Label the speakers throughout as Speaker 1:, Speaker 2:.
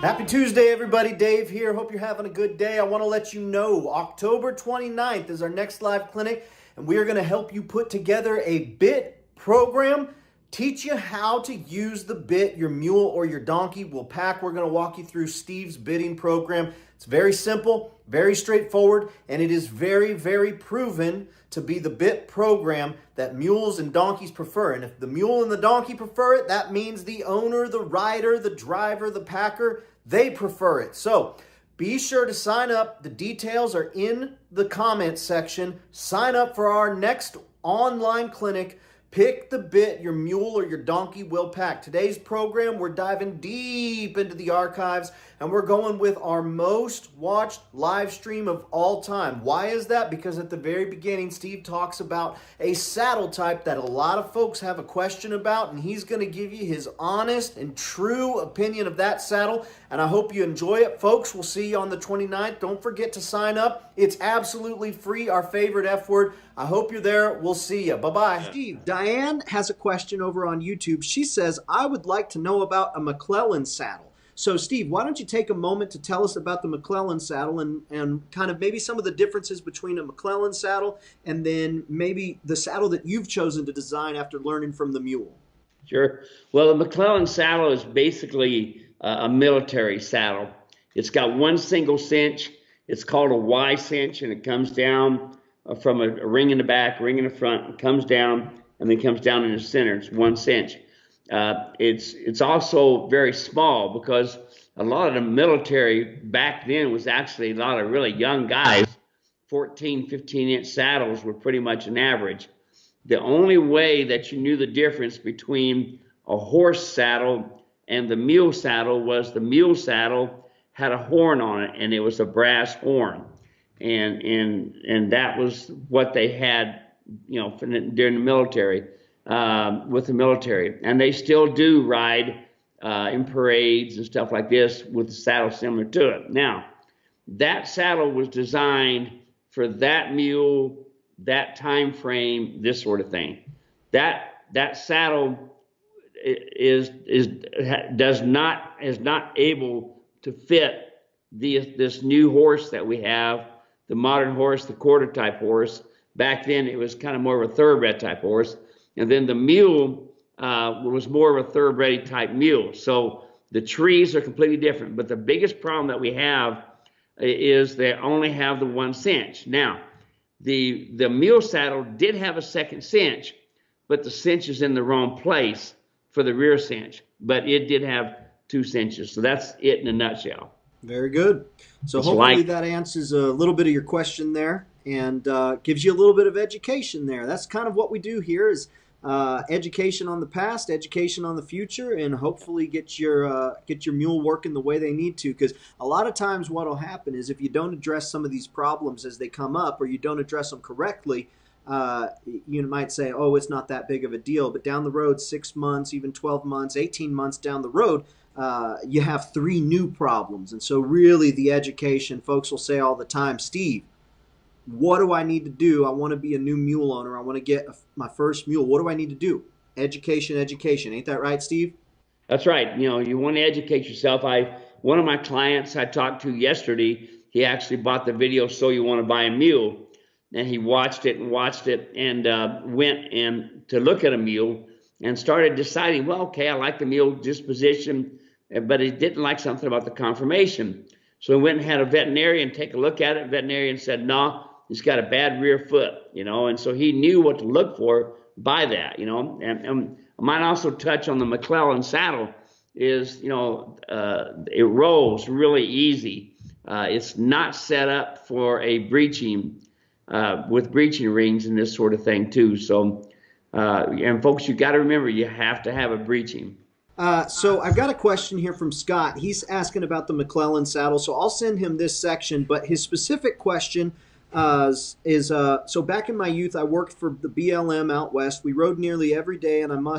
Speaker 1: Happy Tuesday, everybody. Dave here. Hope you're having a good day. I want to let you know October 29th is our next live clinic, and we are going to help you put together a bit program, teach you how to use the bit your mule or your donkey will pack. We're going to walk you through Steve's bitting program. It's very simple, very straightforward, and it is very, very proven to be the bit program that mules and donkeys prefer. And if the mule and the donkey prefer it, that means the owner, the rider, the driver, the packer, they prefer it. So be sure to sign up. The details are in the comments section. Sign up for our next online clinic. Pick the bit your mule or your donkey will pack. Today's program, we're diving deep into the archives, and we're going with our most watched live stream of all time. Why is that? Because at the very beginning, Steve talks about a saddle type that a lot of folks have a question about, and he's going to give you his honest and true opinion of that saddle, and I hope you enjoy it. Folks, we'll see you on the 29th. Don't forget to sign up. It's absolutely free, our favorite F word. I hope you're there. We'll see you. Bye-bye. Steve, Diane has a question over on YouTube. She says, I would like to know about a McClellan saddle. So, Steve, why don't you take a moment to tell us about the McClellan saddle and kind of maybe some of the differences between a McClellan saddle and then maybe the saddle that you've chosen to design after learning from the mule.
Speaker 2: Sure. Well, the McClellan saddle is basically a military saddle. It's got one single cinch. It's called a Y cinch, and it comes down from a ring in the back, ring in the front, and comes down, and then comes down in the center. It's one cinch. It's also very small because a lot of the military back then was actually a lot of really young guys. 14, 15-inch saddles were pretty much an average. The only way that you knew the difference between a horse saddle and the mule saddle was the mule saddle had a horn on it, and it was a brass horn. And that was what they had, you know, during the military, with the military. And they still do ride in parades and stuff like this with a saddle similar to it. Now, that saddle was designed for that mule, that time frame, this sort of thing. That saddle is not able to fit this new horse that we have. The modern horse, the quarter type horse. Back then it was kind of more of a thoroughbred type horse. And then the mule was more of a thoroughbred type mule. So the trees are completely different. But the biggest problem that we have is they only have the one cinch. Now, the mule saddle did have a second cinch, but the cinch is in the wrong place for the rear cinch. But it did have two cinches. So that's it in a nutshell.
Speaker 1: Very good. So hopefully that answers a little bit of your question there and gives you a little bit of education there. That's kind of what we do here is education on the past, education on the future, and hopefully get your mule working the way they need to. Because a lot of times what will happen is if you don't address some of these problems as they come up or you don't address them correctly, you might say, oh, it's not that big of a deal. But down the road, 6 months, even 12 months, 18 months down the road, you have 3 new problems. And so really the education, folks will say all the time, Steve, what do I need to do? I want to be a new mule owner. I want to get my first mule. What do I need to do? Education, education. Ain't that right, Steve?
Speaker 2: That's right. You know, you want to educate yourself. One of my clients I talked to yesterday, he actually bought the video So You Want to Buy a Mule. And he watched it and went in to look at a mule and started deciding, well, okay, I like the mule disposition, but he didn't like something about the conformation. So he went and had a veterinarian take a look at it. Veterinarian said, no, he's got a bad rear foot, you know, and so he knew what to look for by that, you know. And I might also touch on the McClellan saddle is, you know, it rolls really easy. It's not set up for a breeching, with breeching rings and this sort of thing too. So, and folks, you got to remember, you have to have a breeching.
Speaker 1: So I've got a question here from Scott. He's asking about the McClellan saddle. So I'll send him this section, but his specific question so back in my youth, I worked for the BLM out west. We rode nearly every day, and everyone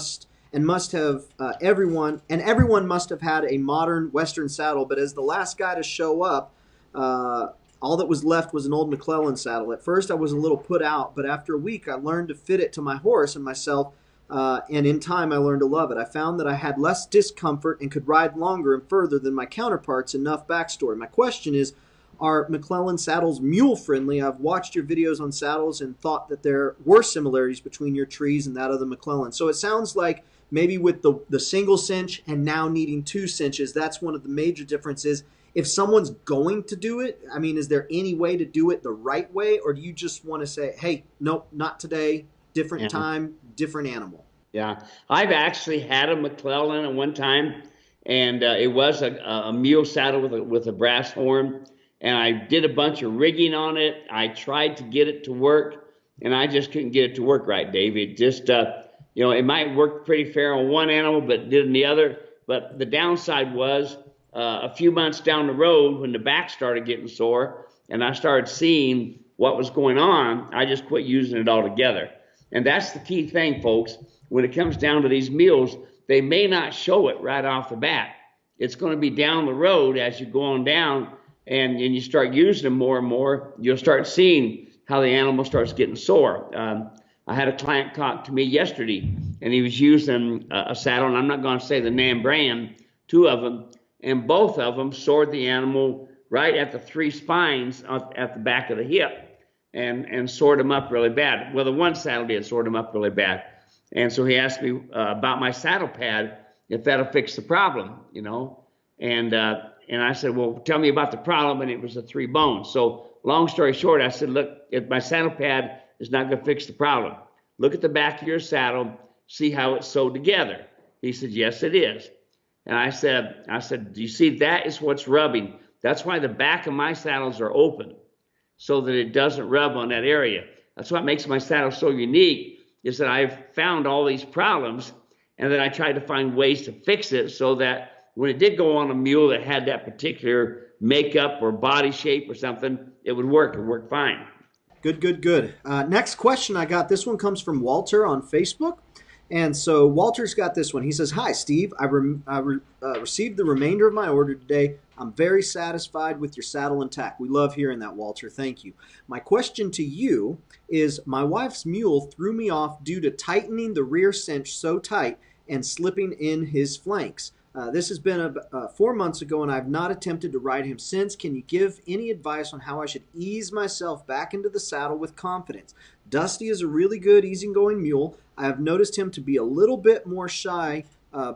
Speaker 1: must have had a modern Western saddle. But as the last guy to show up, all that was left was an old McClellan saddle. At first, I was a little put out, but after a week, I learned to fit it to my horse and myself and in time I learned to love it. I found that I had less discomfort and could ride longer and further than my counterparts. Enough backstory. My question is, are McClellan saddles mule friendly? I've watched your videos on saddles and thought that there were similarities between your trees and that of the McClellan. So it sounds like maybe with the single cinch and now needing 2 cinches, that's one of the major differences. If someone's going to do it, I mean, is there any way to do it the right way, or do you just want to say, hey, nope, not today, different time, different animal?
Speaker 2: Yeah, I've actually had a McClellan at one time, and it was a mule saddle with a brass horn, and I did a bunch of rigging on it. I tried to get it to work, and I just couldn't get it to work right, Dave. It just, you know, it might work pretty fair on one animal, but it didn't the other. But the downside was a few months down the road when the back started getting sore, and I started seeing what was going on, I just quit using it altogether. And that's the key thing, folks. When it comes down to these mules, they may not show it right off the bat. It's going to be down the road as you go on down and you start using them more and more, you'll start seeing how the animal starts getting sore. I had a client talk to me yesterday, and he was using a saddle, and I'm not going to say the name brand, 2 of them, and both of them sored the animal right at the 3 spines at the back of the hip and sored them up really bad. Well, the one saddle did sort them up really bad. And so he asked me about my saddle pad, if that'll fix the problem, you know. And I said, well, tell me about the problem. And it was the 3 bones. So long story short, I said, look, if my saddle pad is not going to fix the problem, look at the back of your saddle, see how it's sewed together. He said, yes, it is. And I said, do you see, that is what's rubbing. That's why the back of my saddles are open, so that it doesn't rub on that area. That's what makes my saddle so unique, is that I've found all these problems, and then I tried to find ways to fix it so that when it did go on a mule that had that particular makeup or body shape or something, it would work and work fine.
Speaker 1: Good, good, good. Next question I got. This one comes from Walter on Facebook. And so Walter's got this one. He says, hi, Steve. I received the remainder of my order today. I'm very satisfied with your saddle and tack. We love hearing that, Walter. Thank you. My question to you is, my wife's mule threw me off due to tightening the rear cinch so tight and slipping in his flanks. This has been 4 months ago, and I've not attempted to ride him since. Can you give any advice on how I should ease myself back into the saddle with confidence? Dusty is a really good, easygoing mule. I have noticed him to be a little bit more shy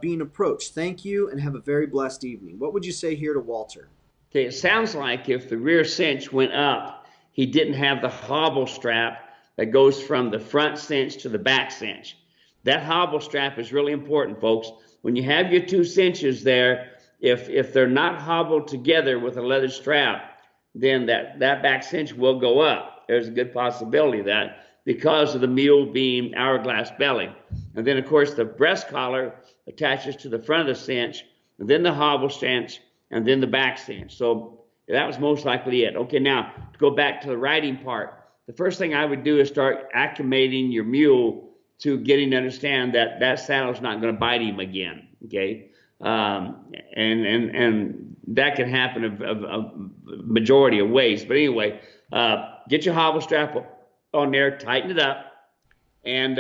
Speaker 1: being approached. Thank you, and have a very blessed evening. What would you say here to Walter?
Speaker 2: Okay, it sounds like if the rear cinch went up, he didn't have the hobble strap that goes from the front cinch to the back cinch. That hobble strap is really important, folks. When you have your 2 cinches there, if they're not hobbled together with a leather strap, then that back cinch will go up. There's a good possibility of that because of the mule being hourglass belly. And then, of course, the breast collar attaches to the front of the cinch, and then the hobble cinch, and then the back cinch. So that was most likely it. Okay, now, to go back to the riding part, the first thing I would do is start acclimating your mule to getting to understand that that saddle is not going to bite him again, okay? And that can happen a majority of ways. But anyway, get your hobble strap on there, tighten it up, and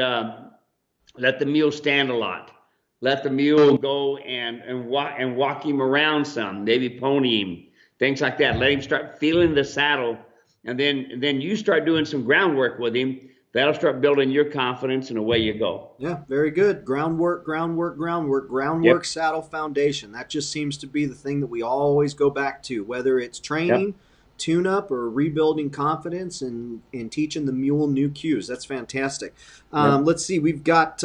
Speaker 2: let the mule stand a lot. Let the mule go and walk him around some, maybe pony him, things like that. Let him start feeling the saddle, and then you start doing some groundwork with him. That'll start building your confidence, and away you go.
Speaker 1: Yeah, very good. Groundwork, groundwork, groundwork,
Speaker 2: Yep.
Speaker 1: saddle foundation. That just seems to be the thing that we always go back to, whether it's training,
Speaker 2: Yep.
Speaker 1: tune-up, or rebuilding confidence and teaching the mule new cues. That's fantastic.
Speaker 2: Yep.
Speaker 1: Let's see. We've got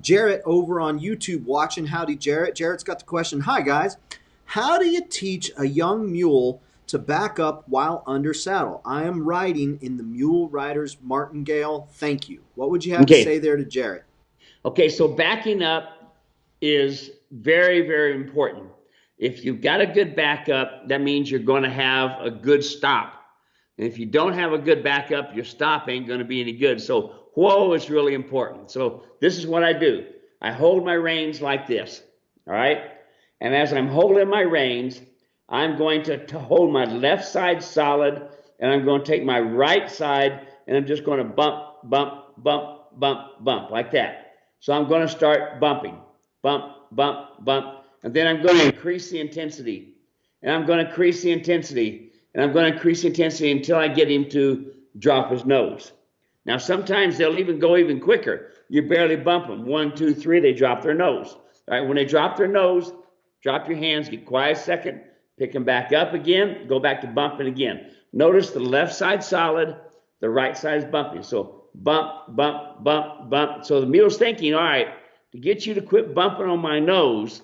Speaker 1: Jarrett over on YouTube watching. Howdy, Jarrett. Jarrett's got the question. Hi, guys. How do you teach a young mule to back up while under saddle? I am riding in the Mule Riders Martingale. Thank you. What would you have to say there to Jarrett?
Speaker 2: Okay, so backing up is very, very important. If you've got a good backup, that means you're going to have a good stop. And if you don't have a good backup, your stop ain't going to be any good. So whoa is really important. So this is what I do. I hold my reins like this, all right? And as I'm holding my reins, I'm going to hold my left side solid, and I'm going to take my right side, and I'm just going to bump, bump, bump, bump, bump, like that. So I'm going to start bumping, bump, bump, bump, and then I'm going to increase the intensity, and I'm going to increase the intensity, and I'm going to increase the intensity until I get him to drop his nose. Now, sometimes they'll even go even quicker. You barely bump them. 1, 2, 3, they drop their nose. All right, when they drop their nose, drop your hands, get quiet a second, pick them back up again, go back to bumping again. Notice the left side solid, the right side is bumping. So bump, bump, bump, bump. So the mule's thinking, all right, to get you to quit bumping on my nose,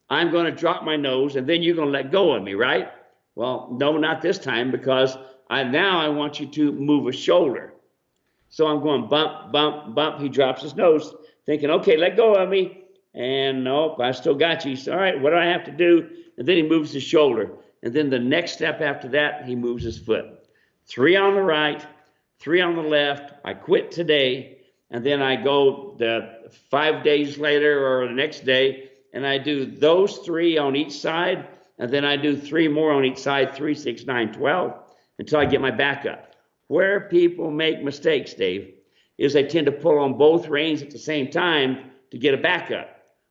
Speaker 2: I'm going to drop my nose, and then you're going to let go of me, right? Well, no, not this time, because now I want you to move a shoulder. So I'm going bump, bump, bump. He drops his nose, thinking, okay, let go of me. And nope, I still got you. So, all right, what do I have to do? And then he moves his shoulder. And then the next step after that, he moves his foot. 3 on the right, 3 on the left. I quit today. And then I go the 5 days later or the next day, and I do those 3 on each side. And then I do 3 more on each side, 3, 6, 9, 12, until I get my back up. Where people make mistakes, Dave, is they tend to pull on both reins at the same time to get a backup.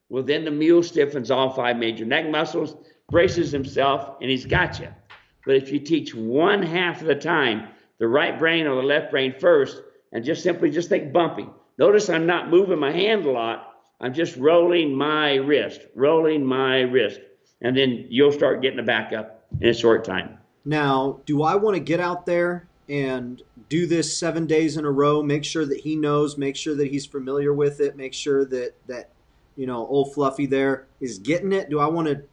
Speaker 2: Well, then the mule stiffens all 5 major neck muscles, braces himself, and he's got you. But if you teach 1/2 of the time, the right brain or the left brain first, and just think bumping. Notice I'm not moving my hand a lot. I'm just rolling my wrist. And then you'll start getting a backup in a short time.
Speaker 1: Now, do I want to get out there and do this 7 days in a row, make sure that he knows, make sure that he's familiar with it, make sure that old Fluffy there is getting it? Do I want to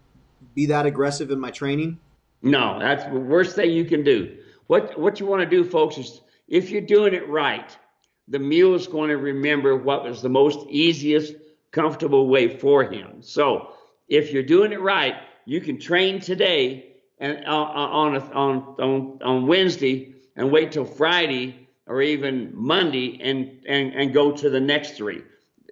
Speaker 1: be that aggressive in my training?
Speaker 2: No, that's the worst thing you can do. What you want to do, folks, is if you're doing it right, the mule is going to remember what was the most easiest, comfortable way for him. So if you're doing it right, you can train today and on Wednesday and wait till Friday or even Monday and go to the next 3.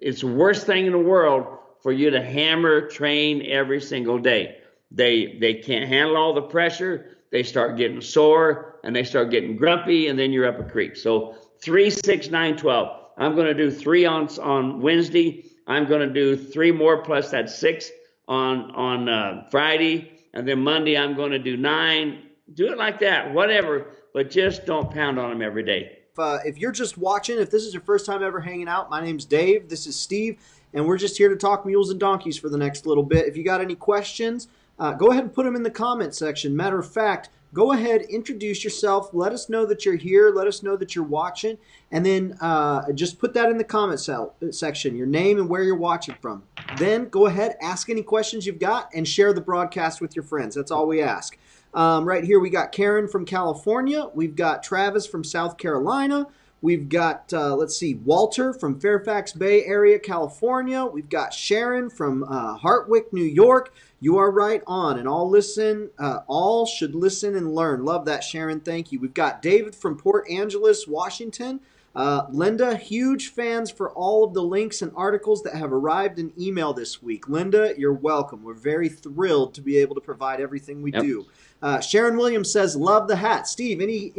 Speaker 2: It's the worst thing in the world for you to hammer train every single day. They can't handle all the pressure. They start getting sore and they start getting grumpy, and then you're up a creek. So 3, 6, 9, 12. I'm going to do 3 on Wednesday. I'm going to do 3 more plus that 6 on Friday. And then Monday I'm going to do 9. Do it like that, whatever, but just don't pound on them every day.
Speaker 1: If you're just watching, if this is your first time ever hanging out, my name's Dave, this is Steve, and we're just here to talk mules and donkeys for the next little bit. If you got any questions, go ahead and put them in the comment section. Matter of fact, go ahead, introduce yourself, let us know that you're here, let us know that you're watching, and then just put that in the comment section, your name and where you're watching from. Then go ahead, ask any questions you've got, and share the broadcast with your friends. That's all we ask. Right here we got Karen from California. We've got Travis from South Carolina. We've got, Walter from Fairfax Bay Area, California. We've got Sharon from Hartwick, New York. You are right on, and all should listen and learn. Love that, Sharon. Thank you. We've got David from Port Angeles, Washington. Linda, huge fans for all of the links and articles that have arrived in email this week. Linda, you're welcome. We're very thrilled to be able to provide everything we do. Sharon Williams says, love the hat. Steve, any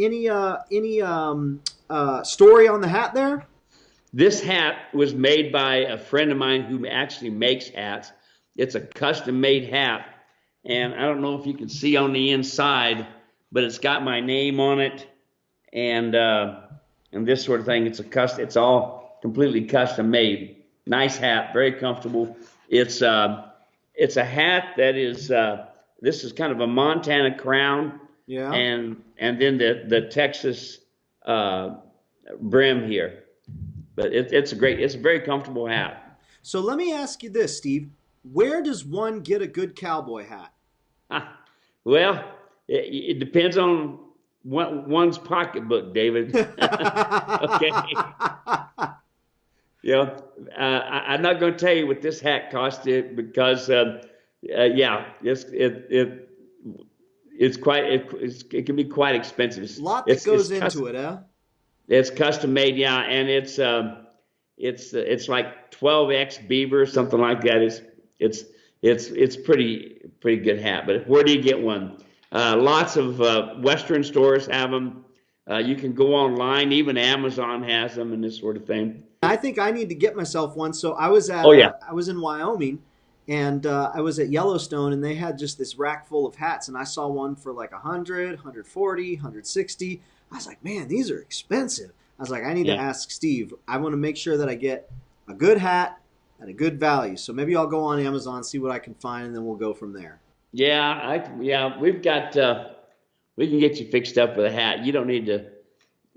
Speaker 1: story on the hat there?
Speaker 2: This hat was made by a friend of mine who actually makes hats. It's a custom-made hat, and I don't know if you can see on the inside, but it's got my name on it, and this sort of thing. It's all completely custom-made. Nice hat, very comfortable. It's a hat that is this is kind of a Montana crown,
Speaker 1: yeah,
Speaker 2: and then the Texas brim here. But it's a very comfortable hat.
Speaker 1: So let me ask you this, Steve. Where does one get a good cowboy hat?
Speaker 2: Well, it depends on one's pocketbook, David. Okay. I'm not going to tell you what this hat costed because, it can be quite expensive.
Speaker 1: A lot that goes into it, huh?
Speaker 2: It's custom made, yeah, and it's like 12X beaver, something like that. It's pretty good hat. But where do you get one? Lots of Western stores have them. You can go online. Even Amazon has them and this sort of thing.
Speaker 1: I think I need to get myself one. So I was at
Speaker 2: Oh yeah.
Speaker 1: I was in Wyoming, and I was at Yellowstone, and they had just this rack full of hats, and I saw one for like 100, 140, 160. I was like, man, these are expensive. I was like, I need to
Speaker 2: Yeah.
Speaker 1: ask Steve. I want to make sure that I get a good hat at a good value. So maybe I'll go on Amazon, see what I can find, and then we'll go from there.
Speaker 2: Yeah, we've got we can get you fixed up with a hat. You don't need to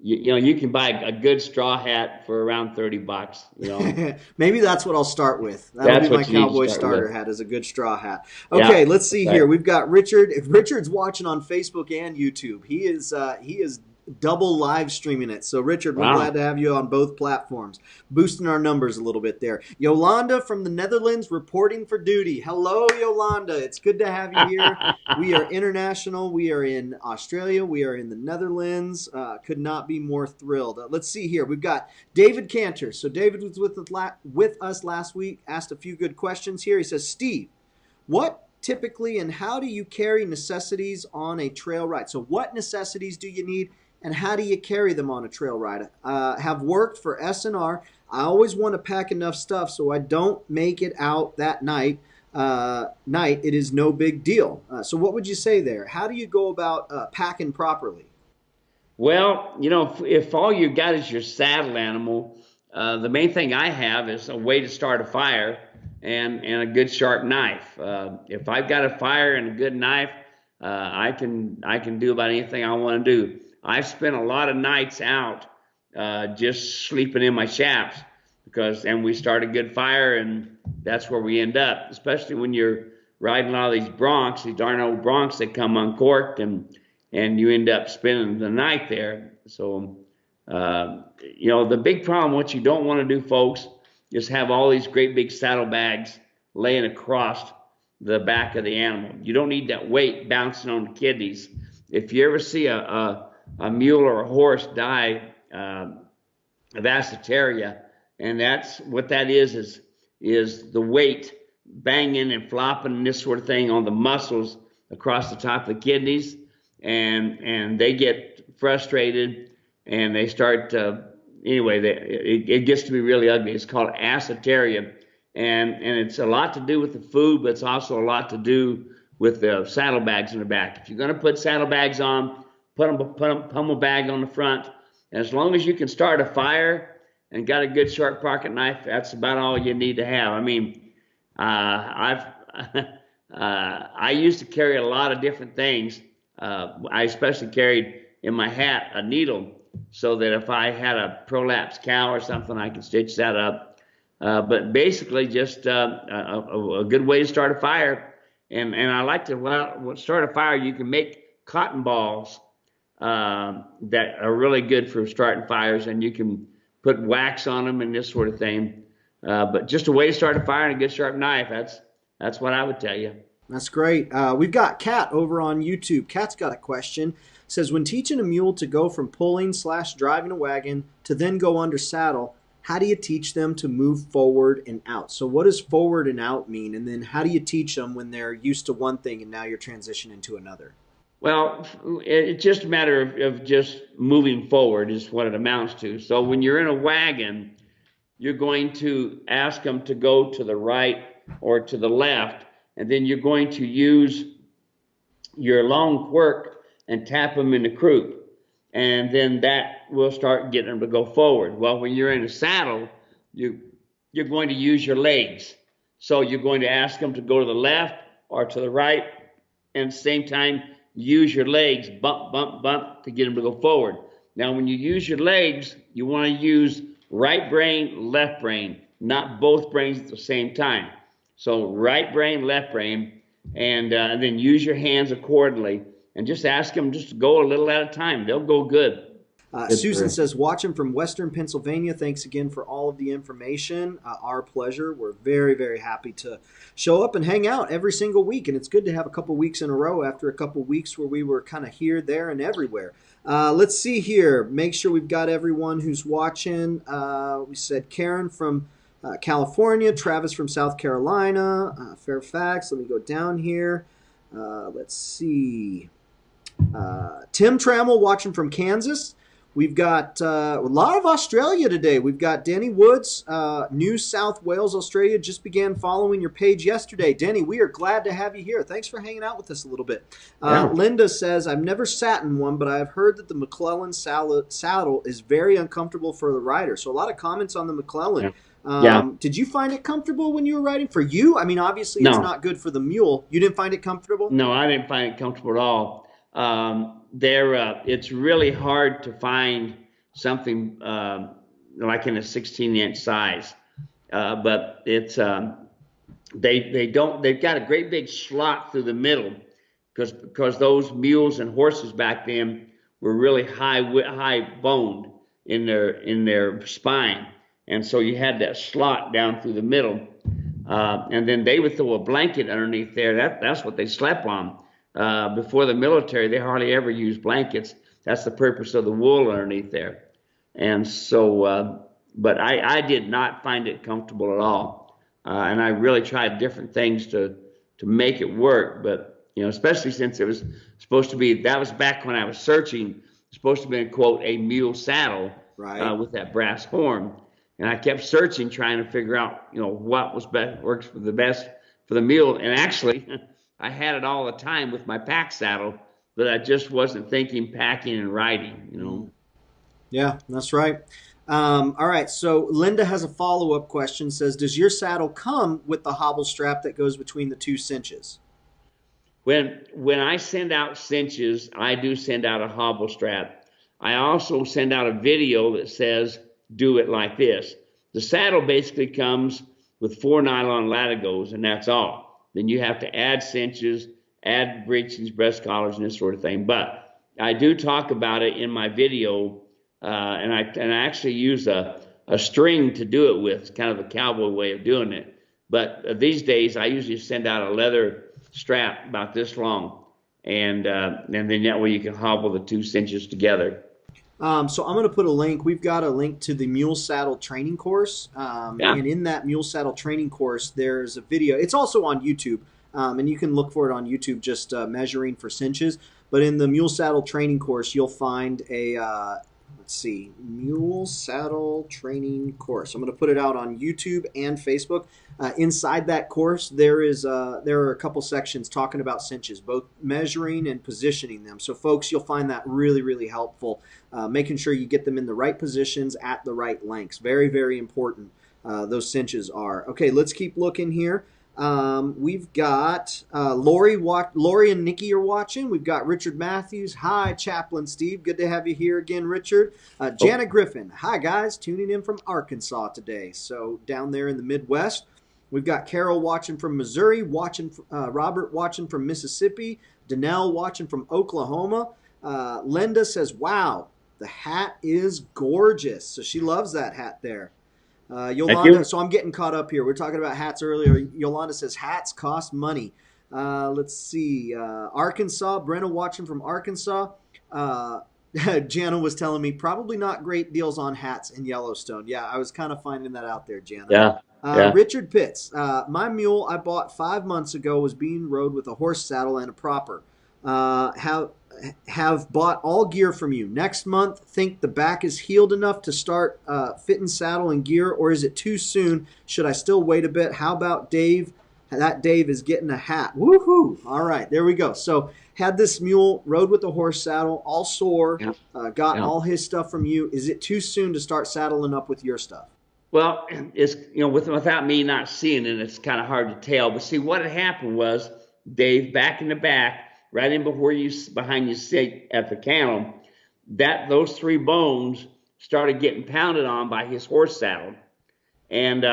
Speaker 2: you know, you can buy a good straw hat for around $30, you know.
Speaker 1: Maybe that's what I'll start with. That'll be
Speaker 2: That's
Speaker 1: my
Speaker 2: what you need to
Speaker 1: cowboy
Speaker 2: start
Speaker 1: starter
Speaker 2: with.
Speaker 1: hat, as a good straw hat. Okay,
Speaker 2: Yeah,
Speaker 1: let's
Speaker 2: that's
Speaker 1: see
Speaker 2: right.
Speaker 1: here. We've got Richard. If Richard's watching on Facebook and YouTube, he is double live streaming it. So Richard, we're glad
Speaker 2: Wow.
Speaker 1: to have you on both platforms, boosting our numbers a little bit there. Yolanda from the Netherlands reporting for duty. Hello, Yolanda. It's good to have you here. We are international. We are in Australia. We are in the Netherlands. Could not be more thrilled. Let's see here. We've got David Cantor. So David was with us last week, asked a few good questions here. He says, Steve, what typically and how do you carry necessities on a trail ride? So what necessities do you need, and how do you carry them on a trail ride? Have worked for SNR. I always want to pack enough stuff so I don't make it out that night. It is no big deal. So what would you say there? How do you go about packing properly?
Speaker 2: Well, you know, if all you got is your saddle animal, the main thing I have is a way to start a fire and a good sharp knife. If I've got a fire and a good knife, I can do about anything I want to do. I've spent a lot of nights out just sleeping in my shafts and we start a good fire and that's where we end up. Especially when you're riding a lot of these broncs, these darn old broncs that come uncorked and you end up spending the night there. So, you know, the big problem, what you don't want to do, folks, is have all these great big saddlebags laying across the back of the animal. You don't need that weight bouncing on the kidneys. If you ever see a mule or a horse die of acetaria, and that's what that is the weight banging and flopping and this sort of thing on the muscles across the top of the kidneys, and they get frustrated and they start anyway. It gets to be really ugly. It's called acetaria, and it's a lot to do with the food, but it's also a lot to do with the saddlebags in the back. If you're going to put saddlebags on, put a pummel bag on the front. And as long as you can start a fire and got a good sharp pocket knife, that's about all you need to have. I mean, I've I used to carry a lot of different things. I especially carried in my hat a needle so that if I had a prolapsed cow or something, I could stitch that up. But basically, just a good way to start a fire. And I like to, well, start a fire. You can make cotton balls that are really good for starting fires, and you can put wax on them and this sort of thing. But just a way to start a fire and a good sharp knife. That's what I would tell you.
Speaker 1: That's great. We've got Kat over on YouTube. Kat's got a question. Says, when teaching a mule to go from pulling/driving a wagon to then go under saddle, how do you teach them to move forward and out? So what does forward and out mean? And then how do you teach them when they're used to one thing and now you're transitioning to another?
Speaker 2: Well, it's just a matter of just moving forward is what it amounts to. So when you're in a wagon, you're going to ask them to go to the right or to the left, and then you're going to use your long quirk and tap them in the croup, and then that will start getting them to go forward. Well, when you're in a saddle, you're going to use your legs. So you're going to ask them to go to the left or to the right, and at the same time, use your legs, bump, bump, bump, to get them to go forward. Now, when you use your legs, you want to use right brain, left brain, not both brains at the same time. So right brain, left brain, and then use your hands accordingly, and just ask them just to go a little at a time. They'll go good.
Speaker 1: Susan says, watching from Western Pennsylvania. Thanks again for all of the information. Our pleasure. We're very, very happy to show up and hang out every single week. And it's good to have a couple weeks in a row after a couple weeks where we were kind of here, there, and everywhere. Let's see here. Make sure we've got everyone who's watching. We said Karen from California, Travis from South Carolina, Fairfax. Let me go down here. Let's see. Tim Trammell watching from Kansas. We've got a lot of Australia today. We've got Denny Woods, New South Wales, Australia, just began following your page yesterday. Denny, we are glad to have you here. Thanks for hanging out with us a little bit.
Speaker 2: Yeah.
Speaker 1: Linda says, I've never sat in one, but I've heard that the McClellan saddle is very uncomfortable for the rider. So a lot of comments on the McClellan.
Speaker 2: Yeah. Yeah.
Speaker 1: Did you find it comfortable when you were riding? For you, I mean, obviously it's
Speaker 2: No,
Speaker 1: not good for the mule. You didn't find it comfortable?
Speaker 2: no, I didn't find it comfortable at all. It's really hard to find something like in a 16-inch size, but they've got a great big slot through the middle because those mules and horses back then were really high boned in their spine, and so you had that slot down through the middle, and then they would throw a blanket underneath there. That's what they slept on. Before the military, they hardly ever used blankets. That's the purpose of the wool underneath there. And so, but I did not find it comfortable at all. And I really tried different things to make it work. But, you know, especially since it was supposed to be, that was back when I was searching, supposed to be, quote, a mule saddle,
Speaker 1: Right.
Speaker 2: With that brass horn. And I kept searching, trying to figure out, you know, what was best, works for the best for the mule. And actually, I had it all the time with my pack saddle, but I just wasn't thinking packing and riding, you know.
Speaker 1: Yeah, that's right. All right, so Linda has a follow-up question. Says, does your saddle come with the hobble strap that goes between the two cinches?
Speaker 2: When I send out cinches, I do send out a hobble strap. I also send out a video that says, do it like this. The saddle basically comes with 4 nylon latigos, and that's all. Then you have to add cinches, add breeches, breast collars, and this sort of thing. But I do talk about it in my video, and I actually use a string to do it with. It's kind of a cowboy way of doing it. But these days, I usually send out a leather strap about this long, and then that way you can hobble the 2 cinches together.
Speaker 1: So I'm going to put a link. We've got a link to the mule saddle training course.
Speaker 2: Yeah.
Speaker 1: And in that mule saddle training course, there's a video. It's also on YouTube. And you can look for it on YouTube, just measuring for cinches. But in the mule saddle training course, you'll find a, let's see, mule saddle training course. I'm going to put it out on YouTube and Facebook. Inside that course, there are a couple sections talking about cinches, both measuring and positioning them. So, folks, you'll find that really, really helpful. Making sure you get them in the right positions at the right lengths. Very, very important. Those cinches are. Okay, let's keep looking here. We've got Lori and Nikki are watching. We've got Richard Matthews. Hi, Chaplain Steve. Good to have you here again, Richard. Jana Griffin. Hi, guys. Tuning in from Arkansas today. So down there in the Midwest. We've got Carol watching from Missouri, Robert watching from Mississippi, Danelle watching from Oklahoma. Linda says, wow, the hat is gorgeous. So she loves that hat there. Yolanda, so I'm getting caught up here. We are talking about hats earlier. Yolanda says hats cost money. Let's see. Arkansas, Brenna watching from Arkansas. Jana was telling me probably not great deals on hats in Yellowstone. Yeah, I was kind of finding that out there, Jana.
Speaker 2: Yeah.
Speaker 1: Richard Pitts, my mule I bought 5 months ago was being rode with a horse saddle and a propper. Have bought all gear from you. Next month, think the back is healed enough to start fitting saddle and gear, or is it too soon? Should I still wait a bit? How about Dave? That Dave is getting a hat. Woohoo! All right, there we go. So had this mule, rode with the horse saddle, all sore, got all his stuff from you. Is it too soon to start saddling up with your stuff?
Speaker 2: Well, it's, you know, without me not seeing it, it's kind of hard to tell. But see, what had happened was, Dave, back in the back, right in behind you sit at the cantle, those 3 bones started getting pounded on by his horse saddle, and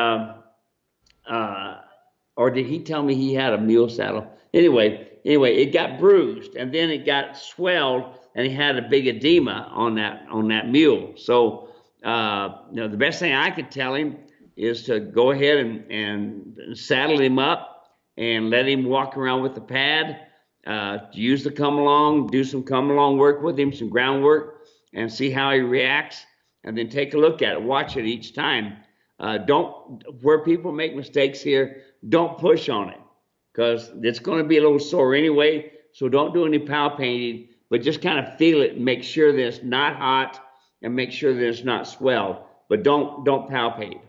Speaker 2: or did he tell me he had a mule saddle? Anyway, it got bruised, and then it got swelled, and he had a big edema on that mule. So. The best thing I could tell him is to go ahead and saddle him up and let him walk around with the pad, use the come along, do some come along work with him, some groundwork, and see how he reacts, and then take a look at it, watch it each time. Where people make mistakes here, don't push on it, because it's going to be a little sore anyway, so don't do any pow painting, but just kind of feel it and make sure that it's not hot and make sure that it's not swelled, but don't palpate.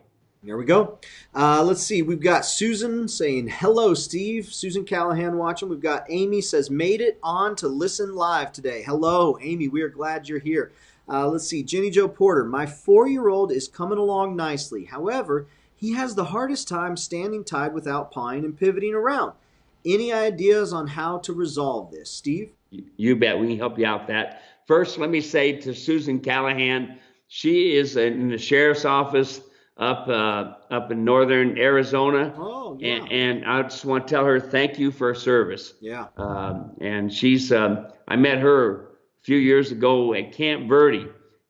Speaker 1: There we go. Let's see. We've got Susan saying, hello, Steve. Susan Callahan watching. We've got Amy says, made it on to listen live today. Hello, Amy. We are glad you're here. Let's see. Jenny Jo Porter. My 4-year-old is coming along nicely. However, he has the hardest time standing tied without pawing and pivoting around. Any ideas on how to resolve this, Steve?
Speaker 2: You bet. We can help you out with that. First, let me say to Susan Callahan, she is in the sheriff's office up in northern Arizona.
Speaker 1: Oh, yeah.
Speaker 2: And I just want to tell her thank you for her service.
Speaker 1: Yeah.
Speaker 2: And she's I met her a few years ago at Camp Verde,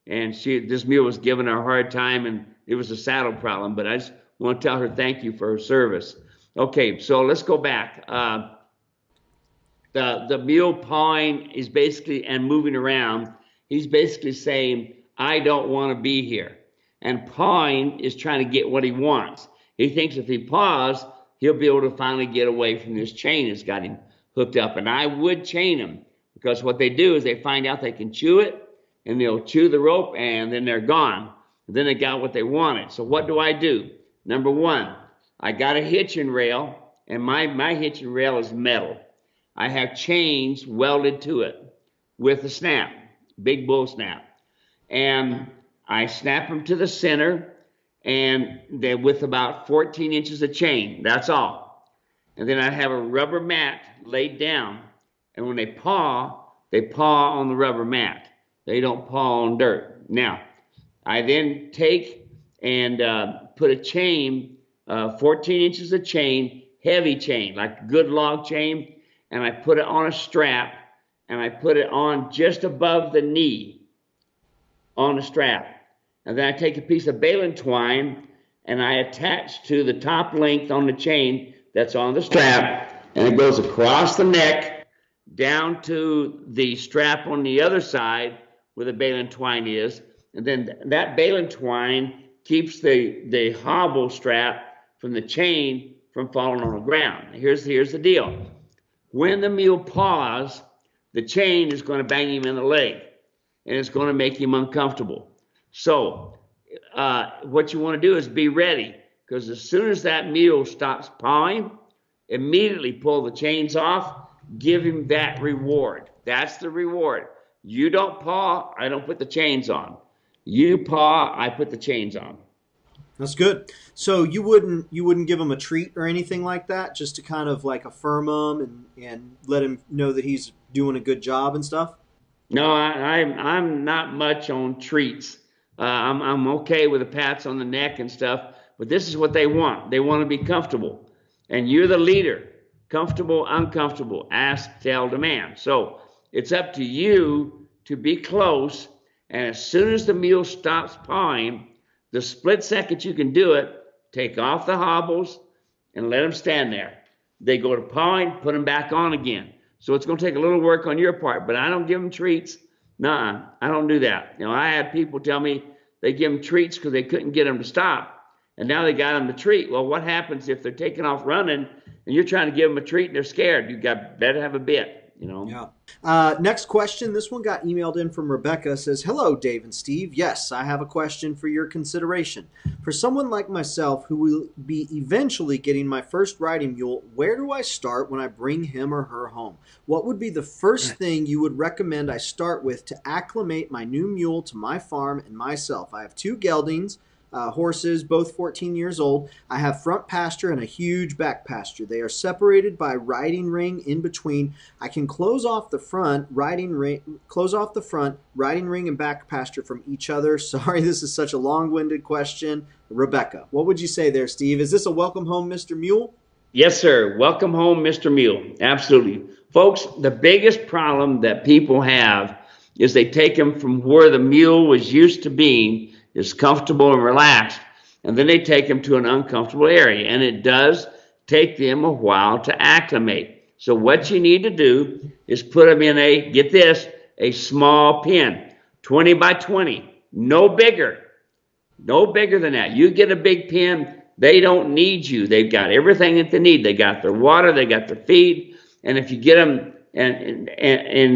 Speaker 2: and this mule was giving her a hard time, and it was a saddle problem. But I just want to tell her thank you for her service. Okay, so let's go back. The mule pawing is basically and moving around. He's basically saying, I don't want to be here. And pawing is trying to get what he wants. He thinks if he paws, he'll be able to finally get away from this chain that's got him hooked up. And I would chain him, because what they do is they find out they can chew it, and they'll chew the rope, and then they're gone. And then they got what they wanted. So what do? Number one, I got a hitching rail, and my hitching rail is metal. I have chains welded to it with a snap, big bull snap. And I snap them to the center, and they're with about 14 inches of chain. That's all. And then I have a rubber mat laid down, and when they paw on the rubber mat. They don't paw on dirt. Now, I then take and put a chain, 14 inches of chain, heavy chain, like good log chain, and I put it on a strap, and I put it on just above the knee on the strap. And then I take a piece of baling twine, and I attach to the top length on the chain that's on the strap, and it goes across the neck down to the strap on the other side where the baling twine is. And then that baling twine keeps the hobble strap from the chain from falling on the ground. Here's the deal. When the mule paws, the chain is going to bang him in the leg, and it's going to make him uncomfortable. So what you want to do is be ready, because as soon as that mule stops pawing, immediately pull the chains off, give him that reward. That's the reward. You don't paw, I don't put the chains on. You paw, I put the chains on.
Speaker 1: That's good. So you wouldn't give him a treat or anything like that, just to kind of like affirm him and let him know that he's doing a good job and stuff?
Speaker 2: No, I'm not much on treats. I'm okay with the pats on the neck and stuff, but this is what they want. They want to be comfortable. And you're the leader. Comfortable, uncomfortable, ask, tell, demand. So it's up to you to be close, and as soon as the mule stops pawing, the split second you can do it, take off the hobbles and let them stand there. They go to pawing, put them back on again. So it's going to take a little work on your part, but I don't give them treats. Nuh-uh, I don't do that. You know, I had people tell me they give them treats because they couldn't get them to stop, and now they got them to treat. Well, what happens if they're taking off running and you're trying to give them a treat and they're scared? You got better have a bit, you know.
Speaker 1: Yeah. Next question. This one got emailed in from Rebecca. Says, hello, Dave and Steve. Yes, I have a question for your consideration. For someone like myself who will be eventually getting my first riding mule, where do I start when I bring him or her home? What would be the first thing you would recommend I start with to acclimate my new mule to my farm and myself? I have 2 geldings, horses, both 14 years old. I have front pasture and a huge back pasture. They are separated by riding ring in between. I can close off the front riding ring and back pasture from each other. Sorry, this is such a long-winded question. Rebecca, what would you say there, Steve? Is this a welcome home, Mr. Mule?
Speaker 2: Yes, sir. Welcome home, Mr. Mule. Absolutely. Folks, the biggest problem that people have is they take them from where the mule was used to being, is comfortable and relaxed, and then they take them to an uncomfortable area, and it does take them a while to acclimate. So what you need to do is put them in a small pen, 20 by 20, no bigger than that. You get a big pen, they don't need you. They've got everything that they need. They got their water, they got their feed, and if you get them, and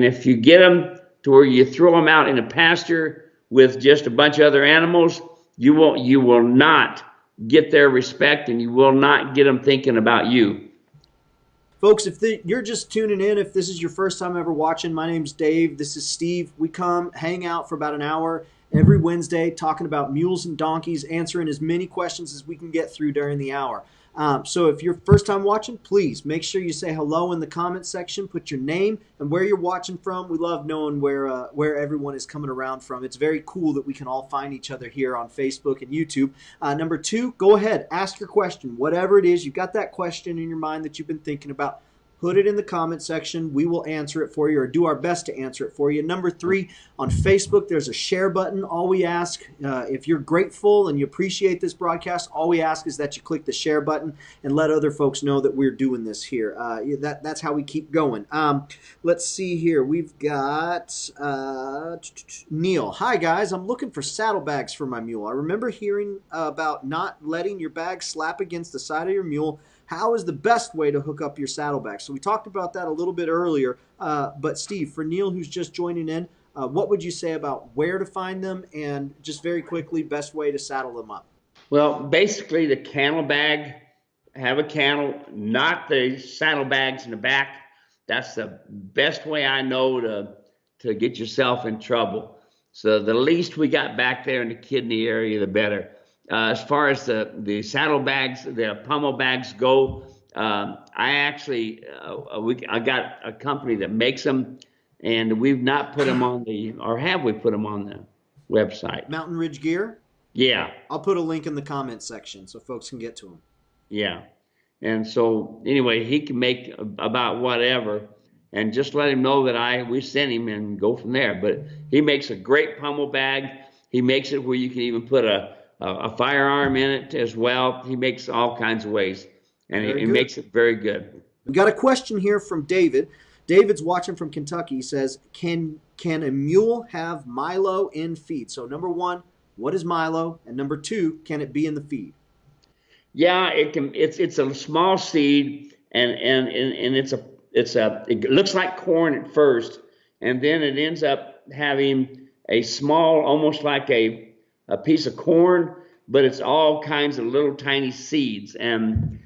Speaker 2: if you get them to where you throw them out in a pasture with just a bunch of other animals, you will not get their respect, and you will not get them thinking about you.
Speaker 1: Folks, if you're just tuning in, if this is your first time ever watching, my name's Dave. This is Steve. We come hang out for about an hour every Wednesday talking about mules and donkeys, answering as many questions as we can get through during the hour. So if you're first time watching, please make sure you say hello in the comment section. Put your name and where you're watching from. We love knowing where everyone is coming around from. It's very cool that we can all find each other here on Facebook and YouTube. Number two, go ahead, ask your question. Whatever it is, you've got that question in your mind that you've been thinking about. Put it in the comment section. We will answer it for you, or do our best to answer it for you. Number three, on Facebook, there's a share button. All we ask, if you're grateful and you appreciate this broadcast, all we ask is that you click the share button and let other folks know that we're doing this here. That's how we keep going. Let's see here. We've got Neil. Hi, guys. I'm looking for saddlebags for my mule. I remember hearing about not letting your bag slap against the side of your mule. How is the best way to hook up your saddlebag? So we talked about that a little bit earlier. But Steve, for Neil, who's just joining in, what would you say about where to find them and just very quickly, best way to saddle them up?
Speaker 2: Well, basically the cantle bag, have a cantle, not the saddlebags in the back. That's the best way I know to get yourself in trouble. So the least we got back there in the kidney area, the better. As far as the saddlebags, the pommel bags go, I actually I got a company that makes them, and we've not put them on or have we put them on the website?
Speaker 1: Mountain Ridge Gear?
Speaker 2: Yeah.
Speaker 1: I'll put a link in the comments section so folks can get to them.
Speaker 2: Yeah. And so anyway, he can make about whatever, and just let him know that we sent him and go from there. But he makes a great pommel bag. He makes it where you can even put a firearm in it as well. He makes all kinds of ways, and he makes it very good.
Speaker 1: We got a question here from David. David's watching from Kentucky. He says, can a mule have Milo in feed? So number one, what is Milo? And number two, can it be in the feed?
Speaker 2: Yeah, it can. It's a small seed, and it looks like corn at first, and then it ends up having a small, almost like a piece of corn, but it's all kinds of little tiny seeds. And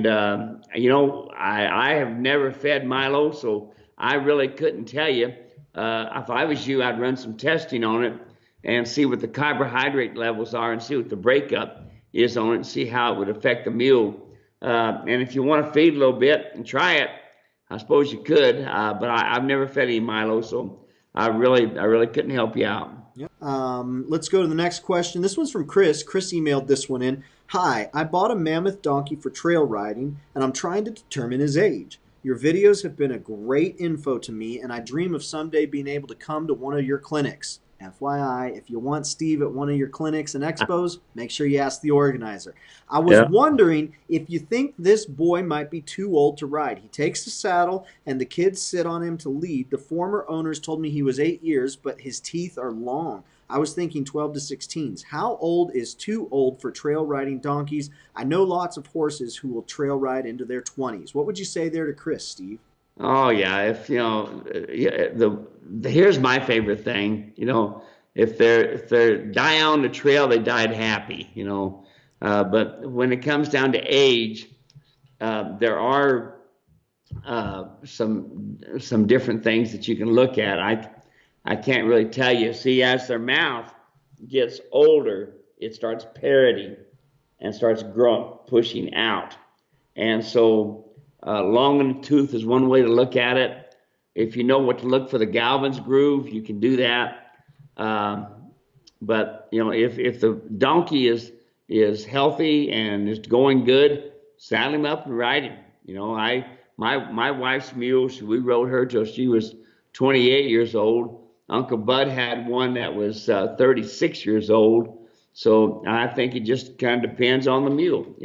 Speaker 2: I have never fed Milo, so I really couldn't tell you. If I was you, I'd run some testing on it and see what the carbohydrate levels are and see what the breakup is on it and see how it would affect the mule. And if you want to feed a little bit and try it, I suppose you could, but I've never fed any Milo, so I really couldn't help you out.
Speaker 1: Yep. Let's go to the next question. This one's from Chris. Chris emailed this one in. Hi, I bought a mammoth donkey for trail riding, and I'm trying to determine his age. Your videos have been a great info to me, and I dream of someday being able to come to one of your clinics. FYI, if you want Steve at one of your clinics and expos, make sure you ask the organizer. I was wondering if you think this boy might be too old to ride. He takes the saddle and the kids sit on him to lead. The former owners told me he was 8 years, but his teeth are long. I was thinking 12 to 16s. How old is too old for trail riding donkeys? I know lots of horses who will trail ride into their 20s. What would you say there to Chris, Steve?
Speaker 2: Oh yeah, if here's my favorite thing, if they're die on the trail, they died happy, but when it comes down to age, there are some different things that you can look at. I can't really tell you. See, as their mouth gets older, it starts parroting and starts pushing out, and so. Long in the tooth is one way to look at it. If you know what to look for the Galvin's groove, you can do that. But if the donkey is healthy and is going good, saddle him up and ride him. My wife's mule, we rode her till she was 28 years old. Uncle Bud had one that was 36 years old. So I think it just kind of depends on the mule,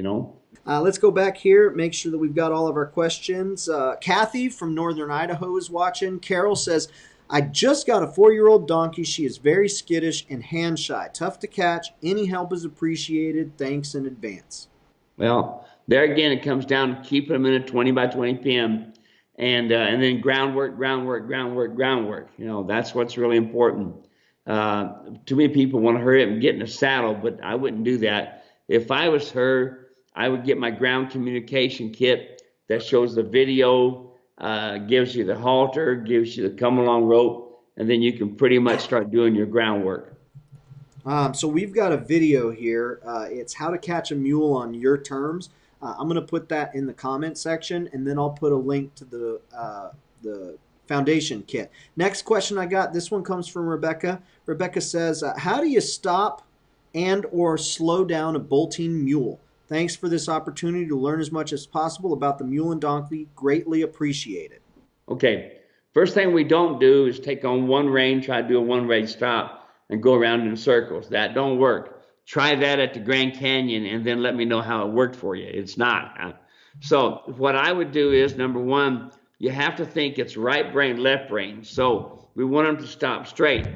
Speaker 1: Let's go back here, make sure that we've got all of our questions. Kathy from Northern Idaho is watching. Carol says, I just got a 4-year-old donkey. She is very skittish and hand shy. Tough to catch. Any help is appreciated. Thanks in advance.
Speaker 2: Well, there again, it comes down to keeping them in a 20 by 20 pen and then groundwork. That's what's really important. Too many people want to hurry up and get in a saddle, but I wouldn't do that. If I was her, I would get my ground communication kit that shows the video, gives you the halter, gives you the come along rope, and then you can pretty much start doing your groundwork.
Speaker 1: So we've got a video here. It's how to catch a mule on your terms. I'm going to put that in the comment section, and then I'll put a link to the foundation kit. Next question I got. This one comes from Rebecca. Rebecca says, "How do you stop and or slow down a bolting mule? Thanks for this opportunity to learn as much as possible about the mule and donkey. Greatly appreciate it."
Speaker 2: Okay, first thing we don't do is take on one rein, try to do a one-way stop, and go around in circles. That don't work. Try that at the Grand Canyon and then let me know how it worked for you. It's not. So what I would do is, number one, you have to think it's right brain, left brain. So we want them to stop straight.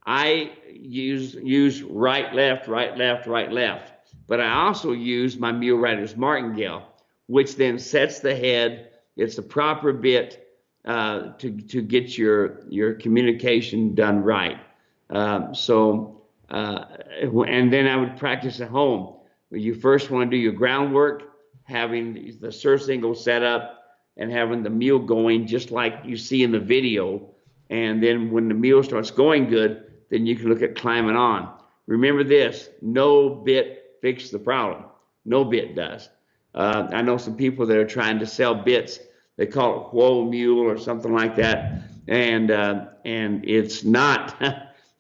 Speaker 2: I use right, left, right, left, right, left. But I also use my mule rider's martingale, which then sets the head. It's the proper bit to get your communication done right. And then I would practice at home. You first want to do your groundwork, having the surcingle set up and having the mule going just like you see in the video. And then when the mule starts going good, then you can look at climbing on. Remember this, no bit fixes the problem. No bit does. I know some people that are trying to sell bits. They call it whoa mule or something like that. And it's not.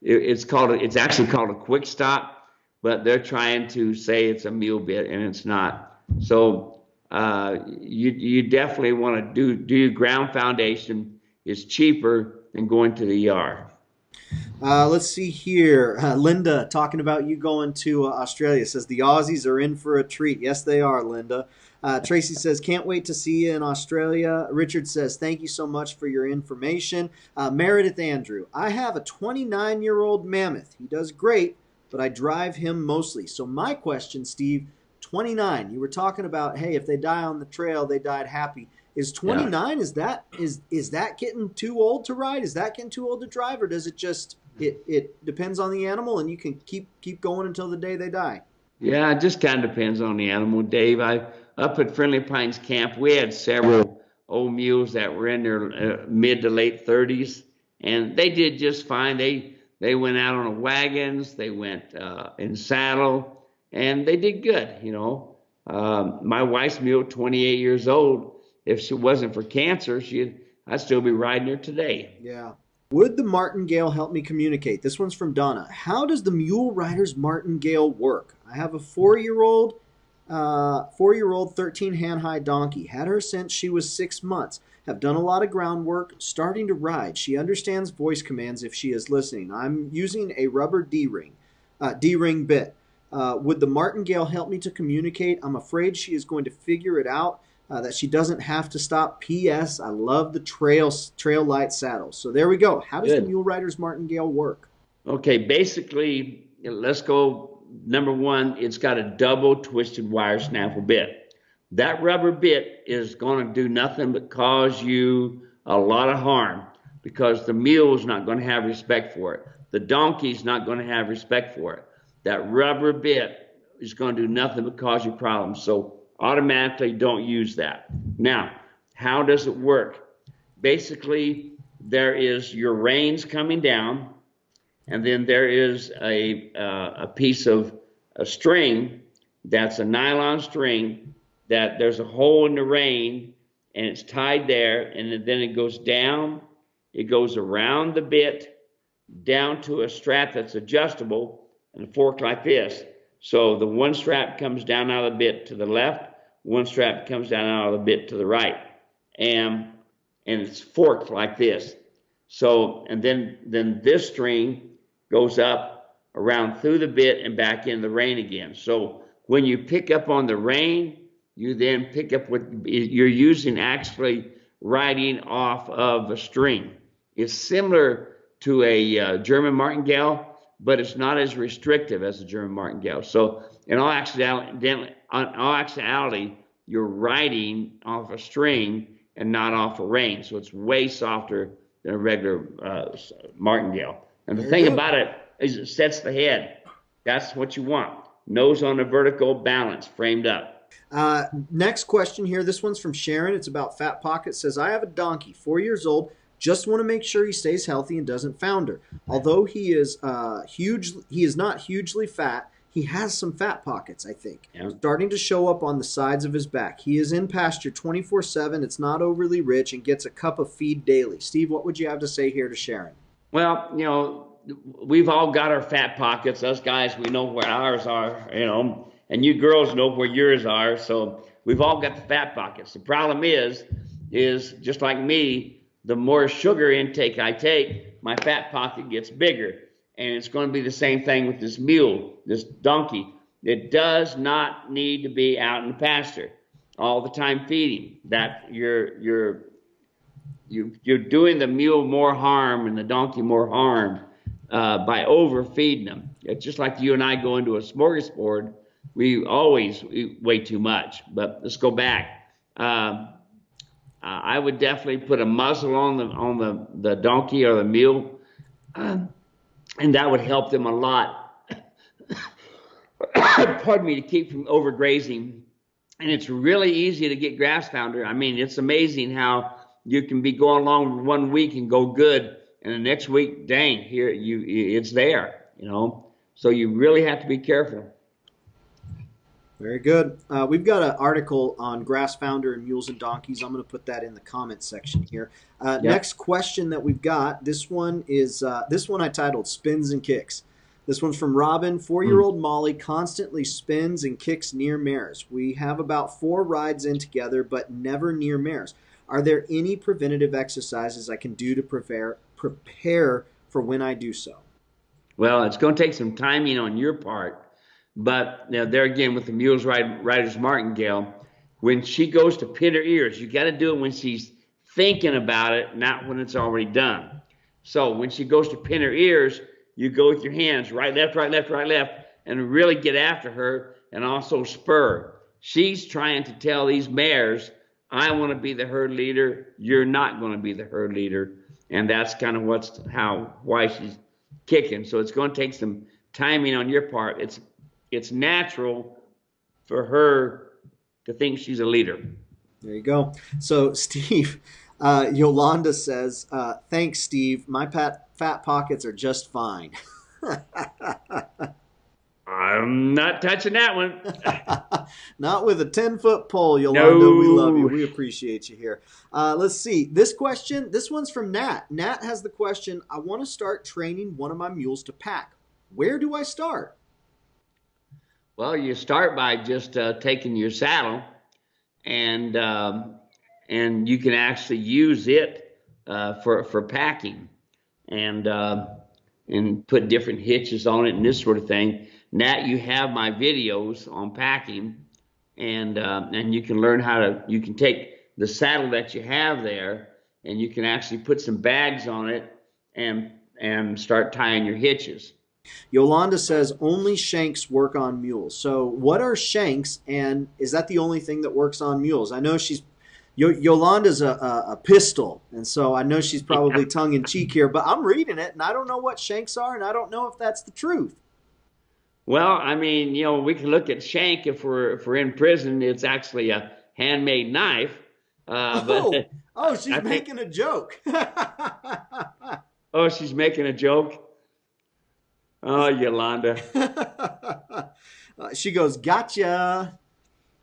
Speaker 2: It's actually called a quick stop, but they're trying to say it's a mule bit, and it's not. So you definitely want to do your ground foundation. Is cheaper than going to the ER.
Speaker 1: Let's see here. Linda talking about you going to Australia says the Aussies are in for a treat. Yes, they are, Linda. Tracy says, can't wait to see you in Australia. Richard says, thank you so much for your information. Meredith Andrew, I have a 29-year-old mammoth. He does great, but I drive him mostly. So my question, Steve, 29. You were talking about, hey, if they die on the trail, they died happy. Is 29, yeah. is that getting too old to ride? Is that getting too old to drive? Or does it just, it depends on the animal and you can keep going until the day they die?
Speaker 2: Yeah, it just kind of depends on the animal, Dave. Up at Friendly Pines Camp, we had several old mules that were in their mid to late 30s, and they did just fine. They went out on the wagons, they went in saddle, and they did good, you know. My wife's mule, 28 years old, if she wasn't for cancer, I'd still be riding her today.
Speaker 1: Yeah. Would the martingale help me communicate? This one's from Donna. How does the mule rider's martingale work? I have a 4-year-old 13 hand-high donkey. Had her since she was 6 months. Have done a lot of groundwork. Starting to ride. She understands voice commands if she is listening. I'm using a rubber D-ring bit. Would the martingale help me to communicate? I'm afraid she is going to figure it out. That she doesn't have to stop. P.S. I love the trail light saddles. So there we go. How does the mule rider's martingale work?
Speaker 2: Okay, basically, let's go. Number one, it's got a double twisted wire snaffle bit. That rubber bit is going to do nothing but cause you a lot of harm because the mule is not going to have respect for it. The donkey's not going to have respect for it. That rubber bit is going to do nothing but cause you problems. So automatically don't use that. Now, how does it work? Basically, there is your reins coming down, and then there is a piece of a string that's a nylon string that there's a hole in the rein, and it's tied there, and then it goes down, it goes around the bit, down to a strap that's adjustable, and forked like this. So the one strap comes down out of the bit to the left, one strap comes down out of the bit to the right, and it's forked like this. So, and then this string goes up around through the bit and back in the rein again. So when you pick up on the rein, you then pick up what you're using actually riding off of a string. It's similar to a German martingale, but it's not as restrictive as a German martingale. So in all actuality, you're riding off a string and not off a rein. So it's way softer than a regular martingale. And the
Speaker 1: Very
Speaker 2: thing
Speaker 1: good.
Speaker 2: about it is it sets the head. That's what you want. Nose on a vertical balance, framed up.
Speaker 1: Next question here. This one's from Sharon. It's about Fat Pocket. It says, I have a donkey, 4 years old. Just want to make sure he stays healthy and doesn't founder. Although he is not hugely fat. He has some fat pockets, I think,
Speaker 2: Yeah.
Speaker 1: starting to show up on the sides of his back. He is in pasture 24/7. It's not overly rich and gets a cup of feed daily. Steve, what would you have to say here to Sharon?
Speaker 2: Well, we've all got our fat pockets. Us guys, we know where ours are, and you girls know where yours are. So we've all got the fat pockets. The problem is just like me, the more sugar intake I take, my fat pocket gets bigger. And it's going to be the same thing with this mule, this donkey. It does not need to be out in the pasture all the time feeding. That you're doing the mule more harm and the donkey more harm by overfeeding them. It's just like you and I go into a smorgasbord. We always eat way too much. But let's go back. I would definitely put a muzzle on the donkey or the mule, and that would help them a lot. Pardon me, to keep from overgrazing. And it's really easy to get grass founder. I mean, it's amazing how you can be going along 1 week and go good, and the next week, dang, it's there. So you really have to be careful.
Speaker 1: Very good. We've got an article on grass founder and mules and donkeys. I'm going to put that in the comments section here.
Speaker 2: Yep.
Speaker 1: Next question that we've got. This one I titled "Spins and Kicks." This one's from Robin. 4-year-old Molly constantly spins and kicks near mares. We have about 4 rides in together, but never near mares. Are there any preventative exercises I can do to prepare for when I do so?
Speaker 2: Well, it's going to take some timing on your part. But there again, with the mules rider's martingale, when she goes to pin her ears, you got to do it when she's thinking about it, not when it's already done. So when she goes to pin her ears, you go with your hands right, left, right, left, right, left, and really get after her and also spur. She's trying to tell these mares, I want to be the herd leader. You're not going to be the herd leader. And that's kind of why she's kicking. So it's going to take some timing on your part. It's natural for her to think she's a leader.
Speaker 1: There you go. So Steve, Yolanda says, thanks, Steve. My fat pockets are just fine.
Speaker 2: I'm not touching that one.
Speaker 1: Not with a 10-foot pole, Yolanda.
Speaker 2: No.
Speaker 1: We love you. We appreciate you here. Let's see. This one's from Nat. Nat has the question, I want to start training one of my mules to pack. Where do I start?
Speaker 2: Well, you start by just taking your saddle, and you can actually use it for packing, and put different hitches on it and this sort of thing. Nat, you have my videos on packing, and you can learn you can take the saddle that you have there, and you can actually put some bags on it and start tying your hitches.
Speaker 1: Yolanda says only shanks work on mules. So what are shanks, and is that the only thing that works on mules? I know Yolanda's a pistol, and so I know she's probably tongue-in-cheek here, but I'm reading it, and I don't know what shanks are, and I don't know if that's the truth.
Speaker 2: Well, I mean, we can look at shank if we're in prison. It's actually a handmade knife.
Speaker 1: She's making a joke.
Speaker 2: Oh, she's making a joke? Oh, Yolanda.
Speaker 1: She goes, gotcha.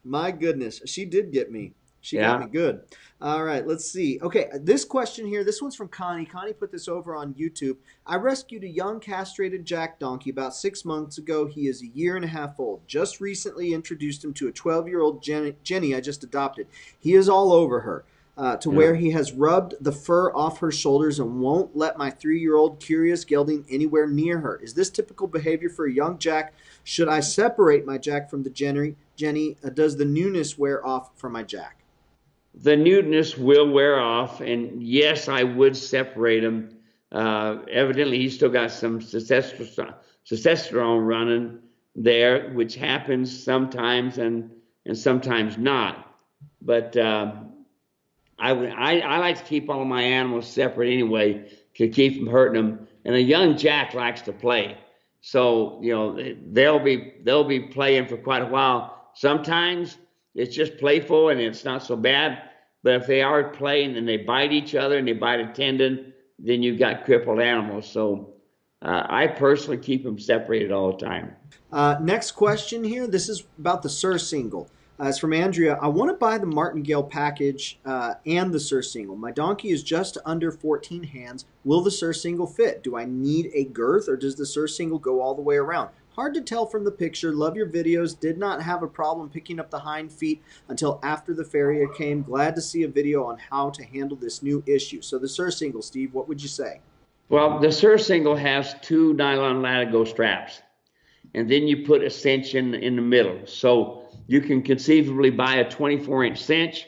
Speaker 1: My goodness. She did get me. She got me good. All right, let's see. Okay, this question here, this one's from Connie. Connie put this over on YouTube. I rescued a young castrated jack donkey about 6 months ago. He is 1.5 years old. Just recently introduced him to a 12-year-old Jenny I just adopted. He is all over her. Where he has rubbed the fur off her shoulders and won't let my 3-year-old curious gelding anywhere near her. Is this typical behavior for a young jack? Should I separate my jack from the Jenny? Does the newness wear off for my jack?
Speaker 2: The newness will wear off, and yes, I would separate him. Evidently, he's still got some testosterone running there, which happens sometimes and sometimes not. But I like to keep all of my animals separate anyway, to keep from hurting them. And a young jack likes to play, so they'll be playing for quite a while. Sometimes it's just playful and it's not so bad. But if they are playing and they bite each other and they bite a tendon, then you've got crippled animals. So I personally keep them separated all the time.
Speaker 1: Next question here. This is about the surcingle. It's from Andrea. I want to buy the martingale package and the surcingle. My donkey is just under 14 hands. Will the surcingle fit? Do I need a girth, or does the surcingle go all the way around? Hard to tell from the picture. Love your videos. Did not have a problem picking up the hind feet until after the farrier came. Glad to see a video on how to handle this new issue. So the surcingle, Steve, what would you say?
Speaker 2: Well, the surcingle has 2 nylon latigo straps, and then you put a cinch in the middle. So you can conceivably buy a 24-inch cinch,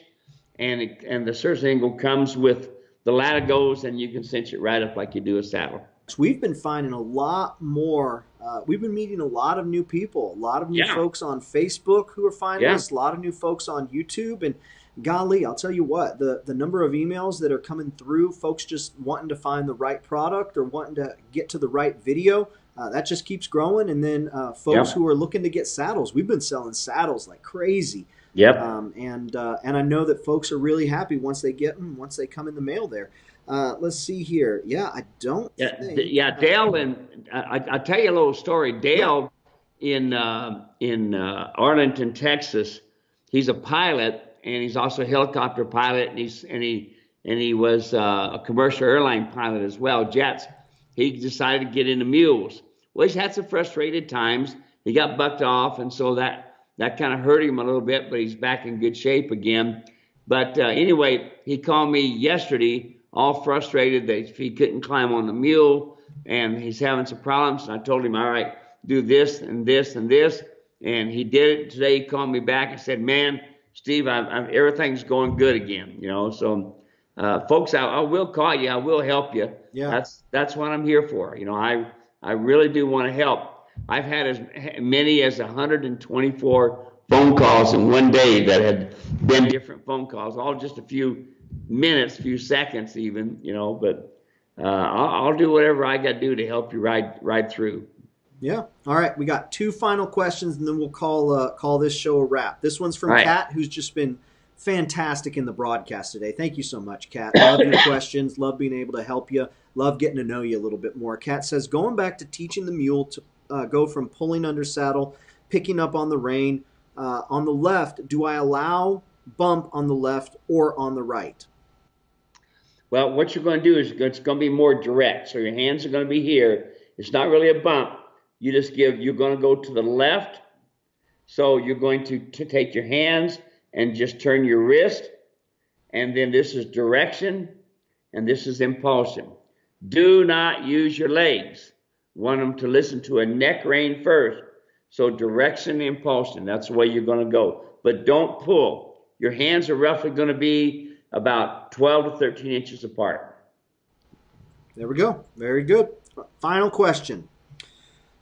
Speaker 2: and the surcingle comes with the latigos, and you can cinch it right up like you do a saddle.
Speaker 1: We've been finding a lot more. We've been meeting a lot of new people, a lot of new folks on Facebook who are finding us, a lot of new folks on YouTube. And golly, I'll tell you what, the number of emails that are coming through, folks just wanting to find the right product or wanting to get to the right video, that just keeps growing. And then folks who are looking to get saddles, we've been selling saddles like crazy. And I know that folks are really happy once they get them, once they come in the mail there. Let's see here. I don't think.
Speaker 2: Dale, and I'll tell you a little story. Dale in Arlington, Texas, he's a pilot, and he's also a helicopter pilot, and he was a commercial airline pilot as well, jets. He decided to get into mules. Well, he's had some frustrated times. He got bucked off, and so that kind of hurt him a little bit, but he's back in good shape again. But anyway, he called me yesterday, all frustrated that he couldn't climb on the mule, and he's having some problems. And I told him, all right, do this and this and this. And he did it today. He called me back and said, man, Steve, everything's going good again. So folks, I will call you. I will help you. That's what I'm here for. I really do want to help. I've had as many as 124 phone calls in one day that had been different phone calls, all just a few minutes, few seconds even, but I'll do whatever I got to do to help you ride through.
Speaker 1: Yeah. All right. We got 2 final questions, and then we'll call this show a wrap. This one's from Kat, who's just been fantastic in the broadcast today. Thank you so much, Kat. Love your questions. Love being able to help you. Love getting to know you a little bit more. Kat says, going back to teaching the mule to go from pulling under saddle, picking up on the rein, on the left, do I allow bump on the left or on the right?
Speaker 2: Well, what you're going to do is it's going to be more direct. So your hands are going to be here. It's not really a bump. You're going to go to the left. So you're going to take your hands and just turn your wrist. And then this is direction, and this is impulsion. Do not use your legs. Want them to listen to a neck rein first. So direction, impulsion, that's the way you're going to go. But don't pull. Your hands are roughly going to be about 12 to 13 inches apart.
Speaker 1: There we go. Very good. Final question.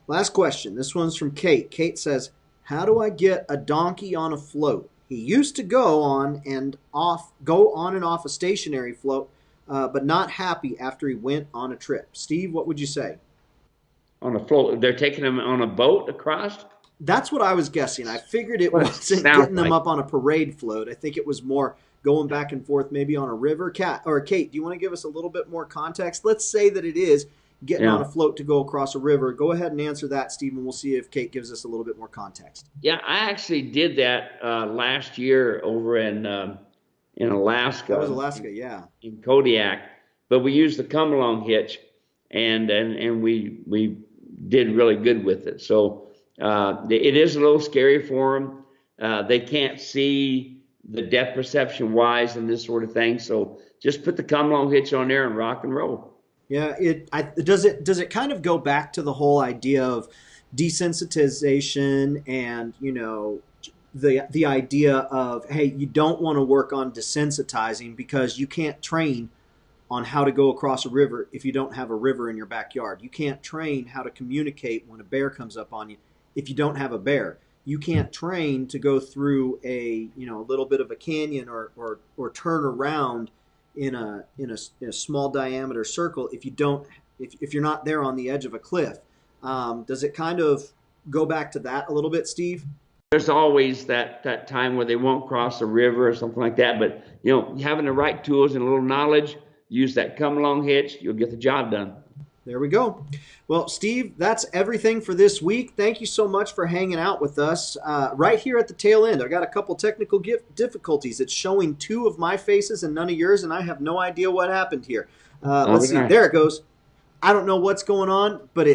Speaker 1: Last question. This one's from Kate. Kate says, how do I get a donkey on a float? He used to go on and off a stationary float, but not happy after he went on a trip. Steve, what would you say?
Speaker 2: On a float? They're taking him on a boat across?
Speaker 1: That's what I was guessing. I figured it wasn't getting them up on a parade float. I think it was more going back and forth, maybe on a river. Kate, do you want to give us a little bit more context? Let's say that it is getting on a float to go across a river. Go ahead and answer that, Stephen. We'll see if Kate gives us a little bit more context.
Speaker 2: Yeah, I actually did that last year over in Alaska.
Speaker 1: That was Alaska, yeah.
Speaker 2: In Kodiak. But we used the come-along hitch, and we did really good with it. So it is a little scary for them. They can't see the depth perception wise and this sort of thing. So just put the come-along hitch on there and rock and roll.
Speaker 1: Yeah, does it kind of go back to the whole idea of desensitization and, the idea of, hey, you don't want to work on desensitizing because you can't train on how to go across a river if you don't have a river in your backyard. You can't train how to communicate when a bear comes up on you if you don't have a bear. You can't train to go through a little bit of a canyon or turn around in a small diameter circle if you don't if you're not there on the edge of a cliff. Does it kind of go back to that a little bit, Steve?
Speaker 2: There's always that time where they won't cross a river or something like that. But having the right tools and a little knowledge, use that come along hitch, you'll get the job done.
Speaker 1: There we go. Well, Steve, that's everything for this week. Thank you so much for hanging out with us. Right here at the tail end, I got a couple technical difficulties. It's showing 2 of my faces and none of yours, and I have no idea what happened here. Let's see. There it goes. I don't know what's going on, but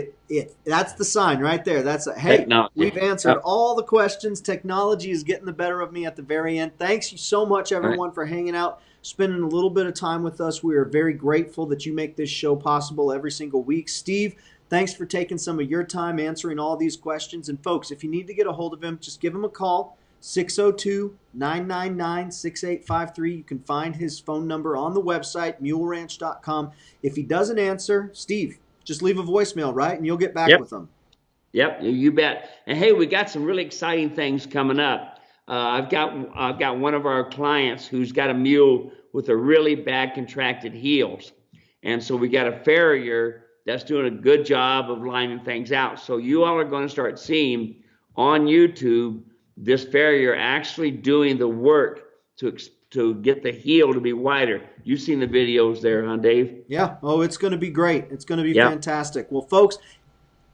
Speaker 1: that's the sign right there. That's hey, technology. We've answered all the questions. Technology is getting the better of me at the very end. Thanks you so much, everyone, for hanging out, spending a little bit of time with us. We are very grateful that you make this show possible every single week. Steve, thanks for taking some of your time answering all these questions. And folks, if you need to get a hold of him, just give him a call. 602-999-6853. You can find his phone number on the website, muleranch.com. If he doesn't answer, Steve, just leave a voicemail, right? And you'll get back with him.
Speaker 2: Yep, you bet. And hey, we got some really exciting things coming up. I've got one of our clients who's got a mule with a really bad contracted heels. And so we got a farrier that's doing a good job of lining things out. So you all are going to start seeing on YouTube this farrier actually doing the work to get the heel to be wider. You've seen the videos there, huh, Dave?
Speaker 1: Yeah. Oh, it's going to be great. It's going to be fantastic. Well, folks,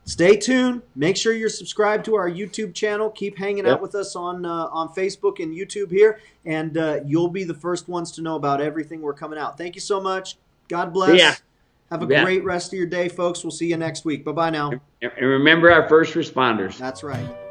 Speaker 1: stay tuned. Make sure you're subscribed to our YouTube channel. Keep hanging out with us on Facebook and YouTube here, and you'll be the first ones to know about everything we're coming out. Thank you so much. God bless. Yeah. Have a great rest of your day, folks. We'll see you next week. Bye-bye now.
Speaker 2: And remember our first responders.
Speaker 1: That's right.